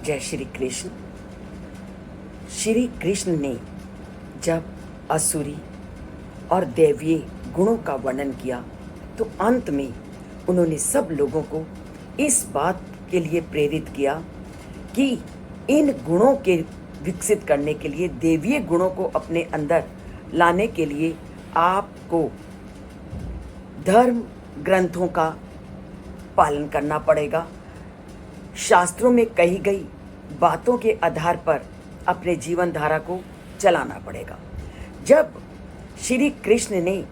जय श्री कृष्ण। श्री कृष्ण ने जब असुरी और दैवीय गुणों का वर्णन किया तो अंत में उन्होंने सब लोगों को इस बात के लिए प्रेरित किया कि इन गुणों के विकसित करने के लिए, दैवीय गुणों को अपने अंदर लाने के लिए आपको धर्म ग्रंथों का पालन करना पड़ेगा। शास्त्रों में कही गई बातों के आधार पर अपने जीवन धारा को चलाना पड़ेगा। जब श्री कृष्ण ने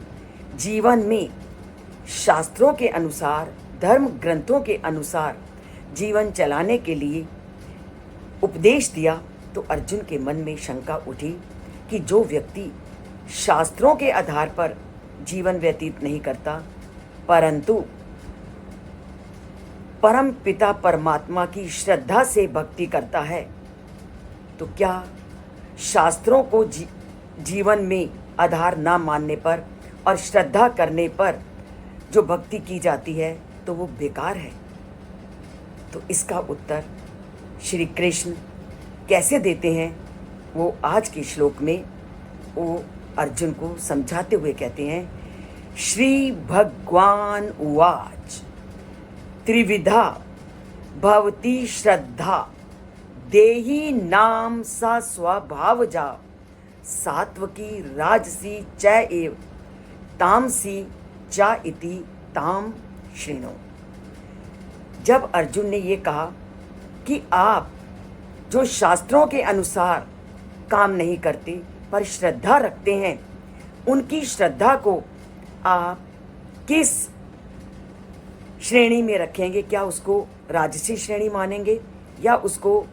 जीवन में शास्त्रों के अनुसार, धर्म ग्रंथों के अनुसार जीवन चलाने के लिए उपदेश दिया तो अर्जुन के मन में शंका उठी कि जो व्यक्ति शास्त्रों के आधार पर जीवन व्यतीत नहीं करता परंतु परम पिता परमात्मा की श्रद्धा से भक्ति करता है, तो क्या शास्त्रों को जीवन में आधार ना मानने पर और श्रद्धा करने पर जो भक्ति की जाती है तो वो बेकार है? तो इसका उत्तर श्री कृष्ण कैसे देते हैं वो आज के श्लोक में वो अर्जुन को समझाते हुए कहते हैं। श्री भगवान उवाच त्रिविधा भवती श्रद्धा देहि नाम सा स्वभावजा सात्वकी राजसी च एव तामसी च इति ताम शृणु। जब अर्जुन ने ये कहा कि आप जो शास्त्रों के अनुसार काम नहीं करते पर श्रद्धा रखते हैं, उनकी श्रद्धा को आप किस श्रेणी में रखेंगे? क्या उसको राजसी श्रेणी मानेंगे या उसको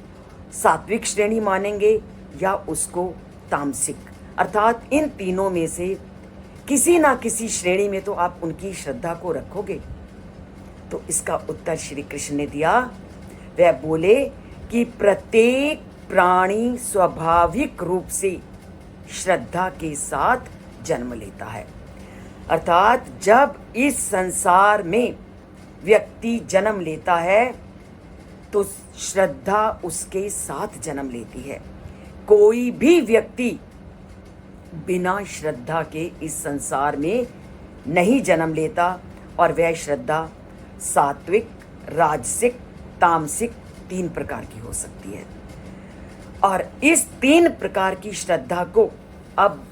सात्विक श्रेणी मानेंगे या उसको तामसिक, अर्थात इन तीनों में से किसी ना किसी श्रेणी में तो आप उनकी श्रद्धा को रखोगे। तो इसका उत्तर श्री कृष्ण ने दिया। वह बोले कि प्रत्येक प्राणी स्वाभाविक रूप से श्रद्धा के साथ जन्म लेता है, अर्थात जब इस संसार में व्यक्ति जन्म लेता है तो श्रद्धा उसके साथ जन्म लेती है। कोई भी व्यक्ति बिना श्रद्धा के इस संसार में नहीं जन्म लेता और वह श्रद्धा सात्विक, राजसिक, तामसिक तीन प्रकार की हो सकती है। और इस तीन प्रकार की श्रद्धा को अब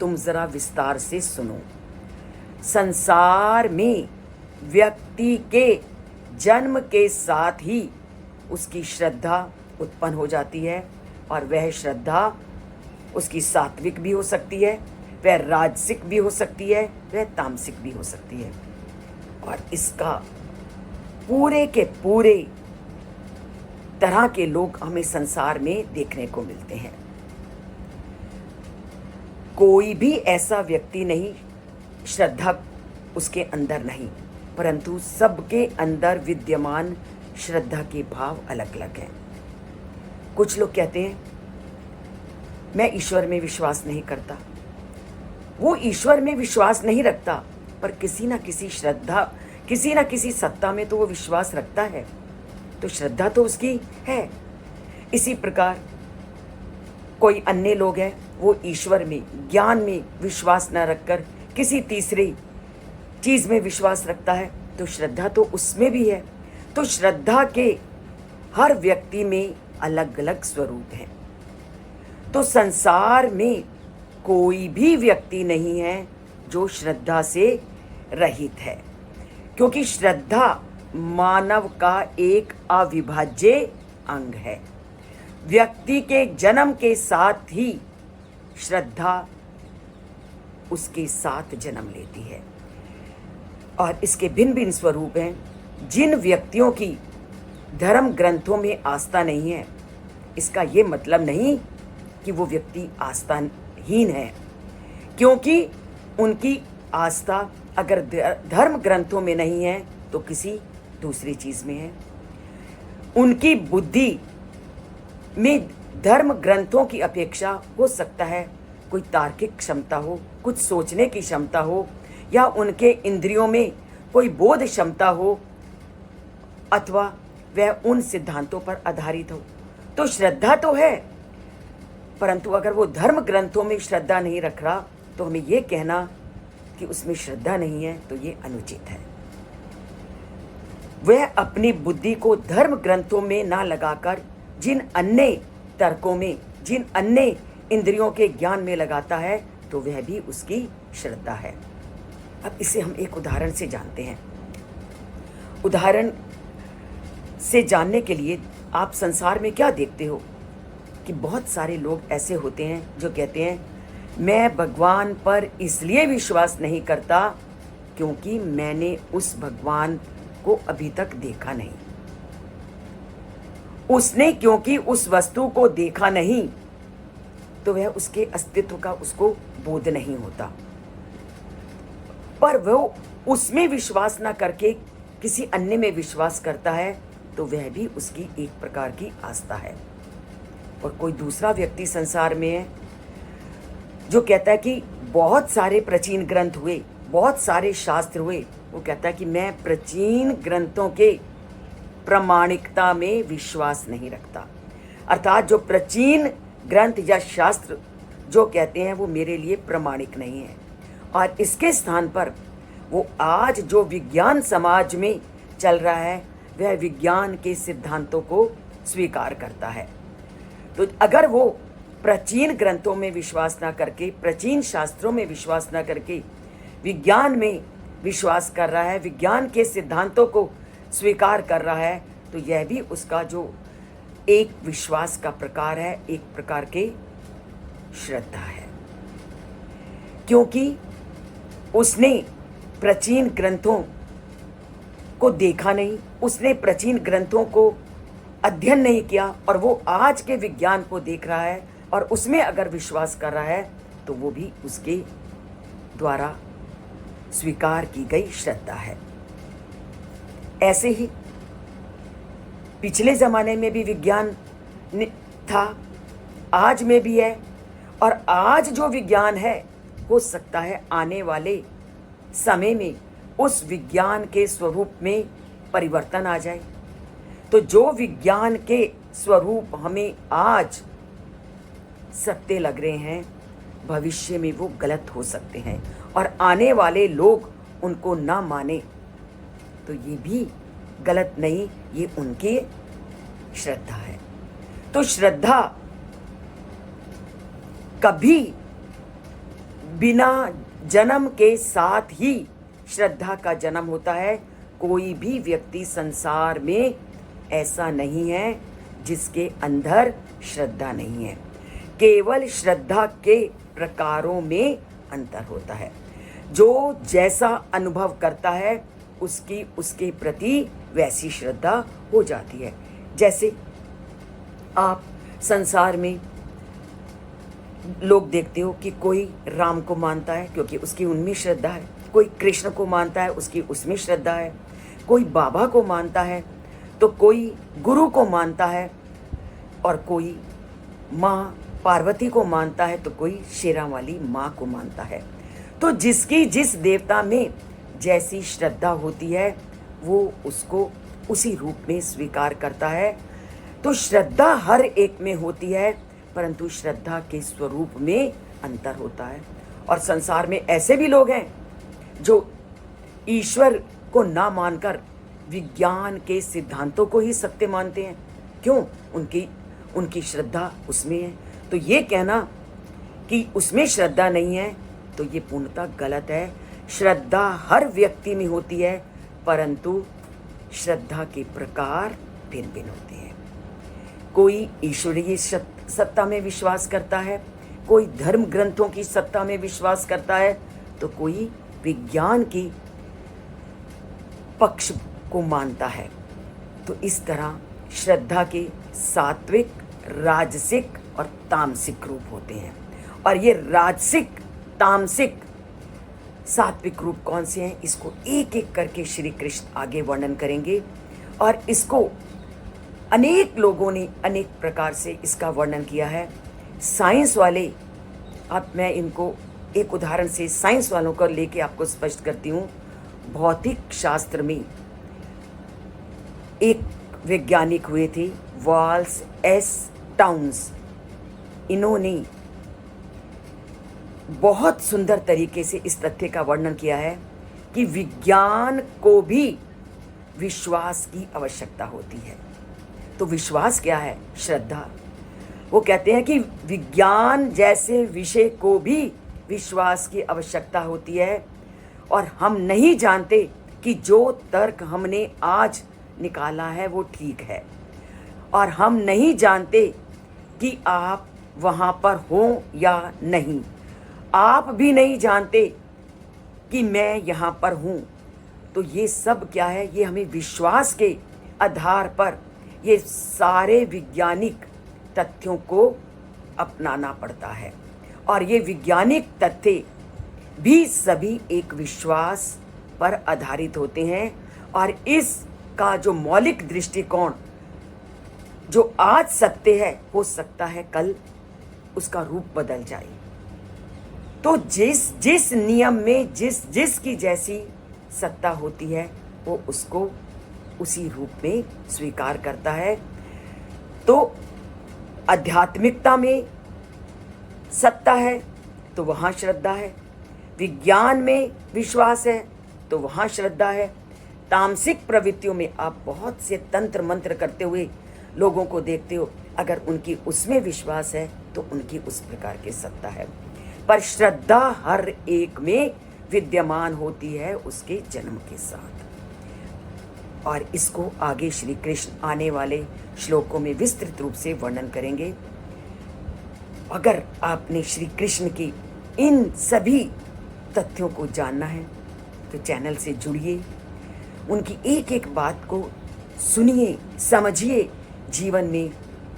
तुम जरा विस्तार से सुनो। संसार में व्यक्ति के जन्म के साथ ही उसकी श्रद्धा उत्पन्न हो जाती है और वह श्रद्धा उसकी सात्विक भी हो सकती है, वह राजसिक भी हो सकती है, वह तामसिक भी हो सकती है। और इसका पूरे के पूरे तरह के लोग हमें संसार में देखने को मिलते हैं। कोई भी ऐसा व्यक्ति नहीं श्रद्धा उसके अंदर नहीं, परंतु सबके अंदर विद्यमान श्रद्धा के भाव अलग अलग हैं। कुछ लोग कहते हैं मैं ईश्वर में विश्वास नहीं करता। वो ईश्वर में विश्वास नहीं रखता पर किसी ना किसी श्रद्धा, किसी ना किसी सत्ता में तो वो विश्वास रखता है, तो श्रद्धा तो उसकी है। इसी प्रकार कोई अन्य लोग हैं, वो ईश्वर में, ज्ञान में विश्वास न रखकर किसी तीसरी चीज में विश्वास रखता है, तो श्रद्धा तो उसमें भी है। तो श्रद्धा के हर व्यक्ति में अलग अलग स्वरूप हैं। तो संसार में कोई भी व्यक्ति नहीं है जो श्रद्धा से रहित है, क्योंकि श्रद्धा मानव का एक अविभाज्य अंग है। व्यक्ति के जन्म के साथ ही श्रद्धा उसके साथ जन्म लेती है और इसके भिन्न भिन्न स्वरूप हैं। जिन व्यक्तियों की धर्म ग्रंथों में आस्था नहीं है, इसका ये मतलब नहीं कि वो व्यक्ति आस्थाहीन है, क्योंकि उनकी आस्था अगर धर्म ग्रंथों में नहीं है तो किसी दूसरी चीज में है। उनकी बुद्धि में धर्म ग्रंथों की अपेक्षा हो सकता है कोई तार्किक क्षमता हो, कुछ सोचने की क्षमता हो, या उनके इंद्रियों में कोई बोध क्षमता हो, अथवा वह उन सिद्धांतों पर आधारित हो तो श्रद्धा तो है, परंतु अगर वो धर्म ग्रंथों में श्रद्धा नहीं रख रहा तो हमें ये कहना कि उसमें श्रद्धा नहीं है तो ये अनुचित है। वह अपनी बुद्धि को धर्म ग्रंथों में ना लगाकर जिन अन्य तर्कों में, जिन अन्य इंद्रियों के ज्ञान में लगाता है तो वह भी उसकी श्रद्धा है। अब इसे हम एक उदाहरण से जानते हैं। उदाहरण से जानने के लिए आप संसार में क्या देखते हो कि बहुत सारे लोग ऐसे होते हैं जो कहते हैं मैं भगवान पर इसलिए विश्वास नहीं करता क्योंकि मैंने उस भगवान को अभी तक देखा नहीं। उसने क्योंकि उस वस्तु को देखा नहीं तो वह उसके अस्तित्व का उसको बोध नहीं होता, पर वो उसमें विश्वास ना करके किसी अन्य में विश्वास करता है तो वह भी उसकी एक प्रकार की आस्था है। और कोई दूसरा व्यक्ति संसार में है जो कहता है कि बहुत सारे प्राचीन ग्रंथ हुए, बहुत सारे शास्त्र हुए, वो कहता है कि मैं प्राचीन ग्रंथों के प्रामाणिकता में विश्वास नहीं रखता। अर्थात जो प्राचीन ग्रंथ या शास्त्र जो कहते हैं वो मेरे लिए प्रामाणिक नहीं है, और इसके स्थान पर वो आज जो विज्ञान समाज में चल रहा है वह विज्ञान के सिद्धांतों को स्वीकार करता है। तो अगर वो प्राचीन ग्रंथों में विश्वास ना करके, प्राचीन शास्त्रों में विश्वास ना करके विज्ञान में विश्वास कर रहा है, विज्ञान के सिद्धांतों को स्वीकार कर रहा है, तो यह भी उसका जो एक विश्वास का प्रकार है, एक प्रकार के श्रद्धा है। क्योंकि उसने प्राचीन ग्रंथों को देखा नहीं, उसने प्राचीन ग्रंथों को अध्ययन नहीं किया, और वो आज के विज्ञान को देख रहा है और उसमें अगर विश्वास कर रहा है तो वो भी उसके द्वारा स्वीकार की गई श्रद्धा है। ऐसे ही पिछले ज़माने में भी विज्ञान था, आज में भी है, और आज जो विज्ञान है हो सकता है आने वाले समय में उस विज्ञान के स्वरूप में परिवर्तन आ जाए। तो जो विज्ञान के स्वरूप हमें आज सत्य लग रहे हैं भविष्य में वो गलत हो सकते हैं, और आने वाले लोग उनको ना माने तो ये भी गलत नहीं, ये उनकी श्रद्धा है। तो श्रद्धा कभी बिना जन्म के साथ ही श्रद्धा का जन्म होता है। कोई भी व्यक्ति संसार में ऐसा नहीं है जिसके अंदर श्रद्धा नहीं है। केवल श्रद्धा के प्रकारों में अंतर होता है। जो जैसा अनुभव करता है उसकी उसके प्रति वैसी श्रद्धा हो जाती है। जैसे आप संसार में लोग देखते हो कि कोई राम को मानता है क्योंकि उसकी उनमें श्रद्धा है, कोई कृष्ण को मानता है उसकी उसमें श्रद्धा है, कोई बाबा को मानता है तो कोई गुरु को मानता है, और कोई माँ पार्वती को मानता है तो कोई शेरा वाली माँ को मानता है। तो जिसकी जिस देवता में जैसी श्रद्धा होती है वो उसको उसी रूप में स्वीकार करता है। तो श्रद्धा हर एक में होती है, परंतु श्रद्धा के स्वरूप में अंतर होता है। और संसार में ऐसे भी लोग हैं जो ईश्वर को ना मानकर विज्ञान के सिद्धांतों को ही सत्य मानते हैं। क्यों? उनकी श्रद्धा उसमें है। तो ये कहना कि उसमें श्रद्धा नहीं है तो ये पूर्णतः गलत है। श्रद्धा हर व्यक्ति में होती है, परंतु श्रद्धा के प्रकार भिन्न भिन्न होते हैं। कोई ईश्वरीय सत्ता में विश्वास करता है, कोई धर्म ग्रंथों की सत्ता में विश्वास करता है, तो कोई विज्ञान की पक्ष को मानता है। तो इस तरह श्रद्धा के सात्विक, राजसिक और तामसिक रूप होते हैं। और ये राजसिक, तामसिक, सात्विक रूप कौन से हैं इसको एक एक करके श्री कृष्ण आगे वर्णन करेंगे। और इसको अनेक लोगों ने अनेक प्रकार से इसका वर्णन किया है। साइंस वाले, अब मैं इनको एक उदाहरण से साइंस वालों को लेके आपको स्पष्ट करती हूँ। भौतिक शास्त्र में एक वैज्ञानिक हुए थे, वाल्स एस टाउन्स। इन्होंने बहुत सुंदर तरीके से इस तथ्य का वर्णन किया है कि विज्ञान को भी विश्वास की आवश्यकता होती है। तो विश्वास क्या है? श्रद्धा। वो कहते हैं कि विज्ञान जैसे विषय को भी विश्वास की आवश्यकता होती है, और हम नहीं जानते कि जो तर्क हमने आज निकाला है वो ठीक है, और हम नहीं जानते कि आप वहाँ पर हो या नहीं। आप भी नहीं जानते कि मैं यहाँ पर हूँ। तो ये सब क्या है? ये हमें विश्वास के आधार पर ये सारे वैज्ञानिक तथ्यों को अपनाना पड़ता है, और ये वैज्ञानिक तथ्य भी सभी एक विश्वास पर आधारित होते हैं। और इसका जो मौलिक दृष्टिकोण जो आज सत्य है, हो सकता है कल उसका रूप बदल जाए। तो जिस जिस नियम में जिसकी जैसी सत्ता होती है, वो उसको उसी रूप में स्वीकार करता है। तो आध्यात्मिकता में सत्ता है तो वहाँ श्रद्धा है, विज्ञान में विश्वास है तो वहाँ श्रद्धा है। तामसिक प्रवृत्तियों में आप बहुत से तंत्र मंत्र करते हुए लोगों को देखते हो, अगर उनकी उसमें विश्वास है तो उनकी उस प्रकार की सत्ता है। पर श्रद्धा हर एक में विद्यमान होती है उसके जन्म के साथ, और इसको आगे श्री कृष्ण आने वाले श्लोकों में विस्तृत रूप से वर्णन करेंगे। अगर आपने श्री कृष्ण की इन सभी तथ्यों को जानना है तो चैनल से जुड़िए, उनकी एक एक बात को सुनिए, समझिए, जीवन में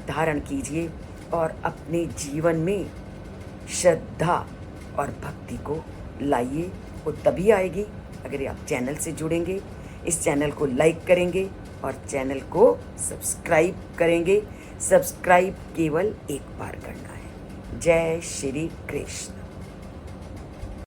धारण कीजिए, और अपने जीवन में श्रद्धा और भक्ति को लाइए। वो तभी आएगी अगर आप चैनल से जुड़ेंगे, इस चैनल को लाइक करेंगे और चैनल को सब्सक्राइब करेंगे। सब्सक्राइब केवल एक बार करना है। जय श्री कृष्ण।